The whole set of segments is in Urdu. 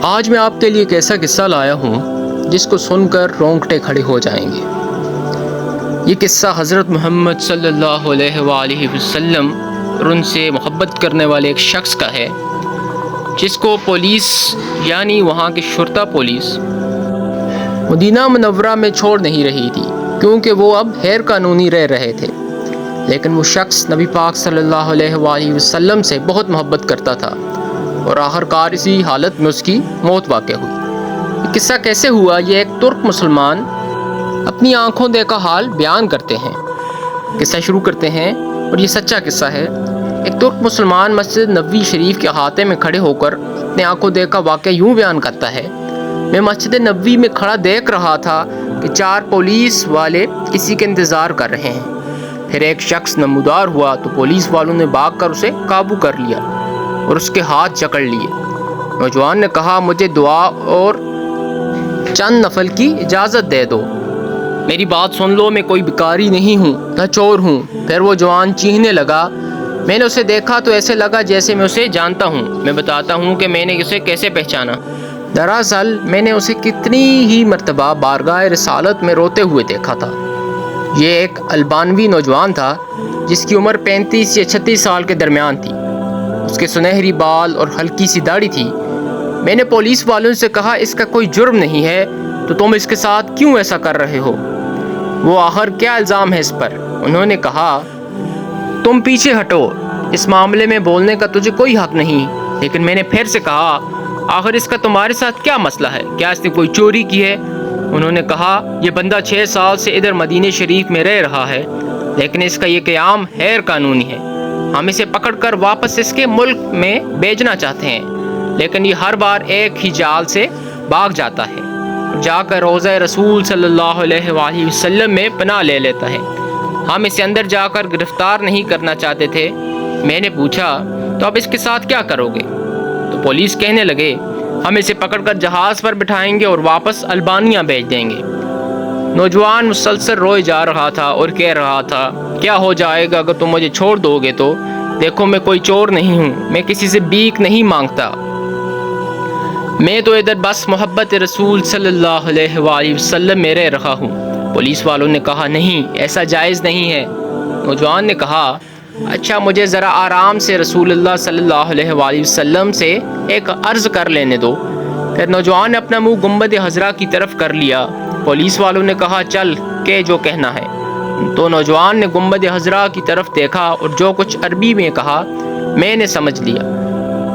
آج میں آپ کے لیے ایک ایسا قصہ لایا ہوں جس کو سن کر رونگٹے کھڑے ہو جائیں گے۔ یہ قصہ حضرت محمد صلی اللہ علیہ وآلہ وسلم اور ان سے محبت کرنے والے ایک شخص کا ہے، جس کو پولیس یعنی وہاں کی شرطہ پولیس مدینہ منورہ میں چھوڑ نہیں رہی تھی، کیونکہ وہ اب غیر قانونی رہ رہے تھے۔ لیکن وہ شخص نبی پاک صلی اللہ علیہ وآلہ وسلم سے بہت محبت کرتا تھا، اور آخر کار اسی حالت میں اس کی موت واقع ہوئی۔ یہ قصہ کیسے ہوا، یہ ایک ترک مسلمان اپنی آنکھوں دیکھا حال بیان کرتے ہیں۔ قصہ شروع کرتے ہیں، اور یہ سچا قصہ ہے۔ ایک ترک مسلمان مسجد نبوی شریف کے احاطے میں کھڑے ہو کر اپنے آنکھوں دیکھا واقعہ یوں بیان کرتا ہے: میں مسجد نبوی میں کھڑا دیکھ رہا تھا کہ 4 پولیس والے کسی کے انتظار کر رہے ہیں۔ پھر ایک شخص نمودار ہوا تو پولیس والوں نے بھاگ کر اسے قابو کر لیا اور اس کے ہاتھ جکڑ لیے۔ نوجوان نے کہا، مجھے دعا اور چند نفل کی اجازت دے دو، میری بات سن لو، میں کوئی بھکاری نہیں ہوں نہ چور ہوں۔ پھر وہ جوان چیخنے لگا، میں نے اسے دیکھا تو ایسے لگا جیسے میں اسے جانتا ہوں۔ میں بتاتا ہوں کہ میں نے اسے کیسے پہچانا۔ دراصل میں نے اسے کتنی ہی مرتبہ بارگاہ رسالت میں روتے ہوئے دیکھا تھا۔ یہ ایک البانوی نوجوان تھا جس کی عمر 35 یا 36 سال کے درمیان تھی۔ اس کے سنہری بال اور ہلکی سی داڑھی تھی۔ میں نے پولیس والوں سے کہا، اس کا کوئی جرم نہیں ہے تو تم اس کے ساتھ کیوں ایسا کر رہے ہو؟ وہ آخر کیا الزام ہے اس پر؟ انہوں نے کہا، تم پیچھے ہٹو، اس معاملے میں بولنے کا تجھے کوئی حق نہیں۔ لیکن میں نے پھر سے کہا، آخر اس کا تمہارے ساتھ کیا مسئلہ ہے؟ کیا اس نے کوئی چوری کی ہے؟ انہوں نے کہا، یہ بندہ 6 سال سے ادھر مدینہ شریف میں رہ رہا ہے، لیکن اس کا یہ قیام غیر قانونی ہے۔ ہم اسے پکڑ کر واپس اس کے ملک میں بھیجنا چاہتے ہیں، لیکن یہ ہر بار ایک ہی جال سے بھاگ جاتا ہے، جا کر روضہ رسول صلی اللہ علیہ وآلہ وسلم میں پناہ لے لیتا ہے۔ ہم اسے اندر جا کر گرفتار نہیں کرنا چاہتے تھے۔ میں نے پوچھا، تو اب اس کے ساتھ کیا کرو گے؟ تو پولیس کہنے لگے، ہم اسے پکڑ کر جہاز پر بٹھائیں گے اور واپس البانیہ بھیج دیں گے۔ نوجوان مسلسل روئے جا رہا تھا اور کہہ رہا تھا، کیا ہو جائے گا اگر تم مجھے چھوڑ دو گے تو؟ دیکھو، میں کوئی چور نہیں ہوں، میں کسی سے بھیک نہیں مانگتا، میں تو ادھر بس محبت رسول صلی اللہ علیہ وآلہ وسلم میں رہ رہا ہوں۔ پولیس والوں نے کہا، نہیں، ایسا جائز نہیں ہے۔ نوجوان نے کہا، اچھا، مجھے ذرا آرام سے رسول اللہ صلی اللہ علیہ وآلہ وسلم سے ایک عرض کر لینے دو۔ پھر نوجوان نے اپنا منہ گنبد خضرا کی طرف کر لیا۔ پولیس والوں نے کہا، چل کہ جو کہنا ہے۔ تو نوجوان نے گنبد خضرا کی طرف دیکھا اور جو کچھ عربی میں کہا میں نے سمجھ لیا۔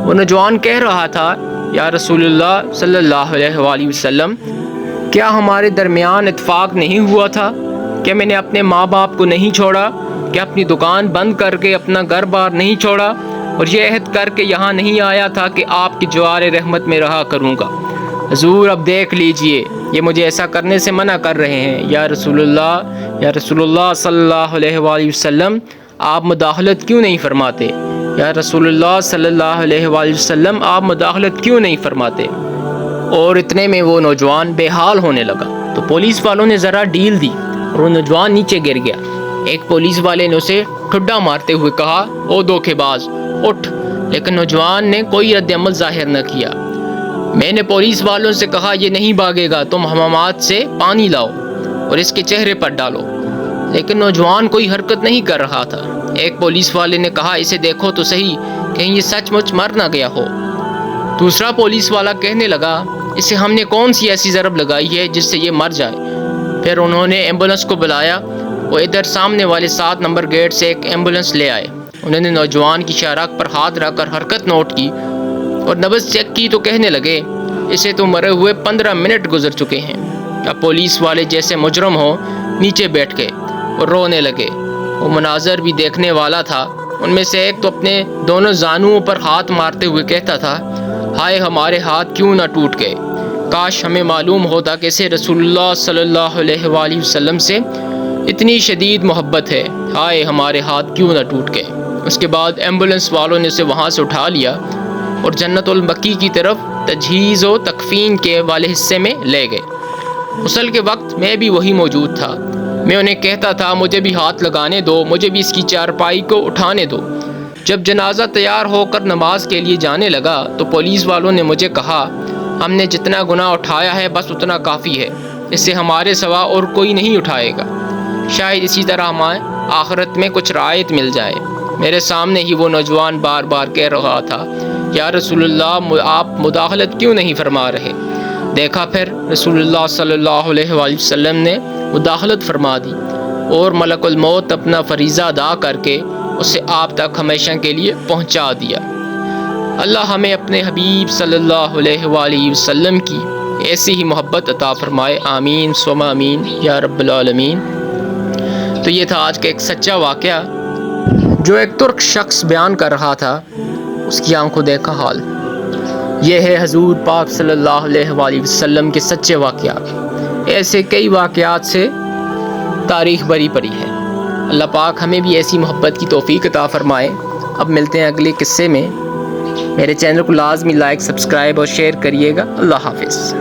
وہ نوجوان کہہ رہا تھا، یا رسول اللہ صلی اللہ علیہ وآلہ وسلم، کیا ہمارے درمیان اتفاق نہیں ہوا تھا؟ کیا میں نے اپنے ماں باپ کو نہیں چھوڑا؟ کیا اپنی دکان بند کر کے اپنا گھر بار نہیں چھوڑا؟ اور یہ عہد کر کے یہاں نہیں آیا تھا کہ آپ کی جوار رحمت میں رہا کروں گا؟ حضور، اب دیکھ لیجئے، یہ مجھے ایسا کرنے سے منع کر رہے ہیں۔ یا رسول اللہ صلی اللہ علیہ وآلہ وسلم، آپ مداخلت کیوں نہیں فرماتے؟ یا رسول اللہ صلی اللہ علیہ وآلہ وسلم، آپ مداخلت کیوں نہیں فرماتے؟ اور اتنے میں وہ نوجوان بے حال ہونے لگا تو پولیس والوں نے ذرا ڈھیل دی اور وہ نوجوان نیچے گر گیا۔ ایک پولیس والے نے اسے ٹھڈا مارتے ہوئے کہا، او دھوکے باز، اٹھ! لیکن نوجوان نے کوئی رد عمل ظاہر نہ کیا۔ میں نے پولیس والوں سے کہا، یہ نہیں بھاگے گا، تم حمامات سے پانی لاؤ اور اس کے چہرے پر ڈالو۔ لیکن نوجوان کوئی حرکت نہیں کر رہا تھا۔ ایک پولیس والے نے کہا، اسے دیکھو تو صحیح، کہیں یہ سچ مچ مر نہ گیا ہو۔ دوسرا پولیس والا کہنے لگا، اسے ہم نے کون سی ایسی ضرب لگائی ہے جس سے یہ مر جائے؟ پھر انہوں نے ایمبولنس کو بلایا۔ وہ ادھر سامنے والے 7 نمبر گیٹ سے ایک ایمبولنس لے آئے۔ انہوں نے نوجوان کی شاہراہ پر ہاتھ رکھ کر حرکت نوٹ کی اور نبض چیک کی تو کہنے لگے، اسے تو مرے ہوئے 15 منٹ گزر چکے ہیں۔ اب پولیس والے جیسے مجرم ہو نیچے بیٹھ گئے اور رونے لگے۔ وہ مناظر بھی دیکھنے والا تھا۔ ان میں سے ایک تو اپنے دونوں زانوؤں پر ہاتھ مارتے ہوئے کہتا تھا، ہائے، ہمارے ہاتھ کیوں نہ ٹوٹ گئے، کاش ہمیں معلوم ہوتا کہ اسے رسول اللہ صلی اللہ علیہ وآلہ وسلم سے اتنی شدید محبت ہے، ہائے، ہمارے ہاتھ کیوں نہ ٹوٹ گئے۔ اس کے بعد ایمبولنس والوں نے اسے وہاں سے اٹھا لیا اور جنت البقیع کی طرف تجہیز و تکفین کے والے حصے میں لے گئے۔ غسل کے وقت میں بھی وہی موجود تھا۔ میں انہیں کہتا تھا، مجھے بھی ہاتھ لگانے دو، مجھے بھی اس کی چارپائی کو اٹھانے دو۔ جب جنازہ تیار ہو کر نماز کے لیے جانے لگا تو پولیس والوں نے مجھے کہا، ہم نے جتنا گناہ اٹھایا ہے بس اتنا کافی ہے، اس سے ہمارے سوا اور کوئی نہیں اٹھائے گا، شاید اسی طرح ہمیں آخرت میں کچھ رعایت مل جائے۔ میرے سامنے ہی وہ نوجوان بار بار کہہ رہا تھا، یا رسول اللہ آپ مداخلت کیوں نہیں فرما رہے؟ دیکھا پھر رسول اللہ صلی اللہ علیہ وآلہ وسلم نے مداخلت فرما دی اور ملک الموت اپنا فریضہ ادا کر کے اسے آپ تک ہمیشہ کے لیے پہنچا دیا۔ اللہ ہمیں اپنے حبیب صلی اللہ علیہ وآلہ وسلم کی ایسی ہی محبت عطا فرمائے، آمین ثم آمین یا رب العالمین۔ تو یہ تھا آج کا ایک سچا واقعہ جو ایک ترک شخص بیان کر رہا تھا، اس کی آنکھوں دیکھا حال۔ یہ ہے حضور پاک صلی اللہ علیہ وآلہ وسلم کے سچے واقعات۔ ایسے کئی واقعات سے تاریخ بری پڑی ہے۔ اللہ پاک ہمیں بھی ایسی محبت کی توفیق عطا فرمائے۔ اب ملتے ہیں اگلے قصے میں۔ میرے چینل کو لازمی لائک، سبسکرائب اور شیئر کریے گا۔ اللہ حافظ۔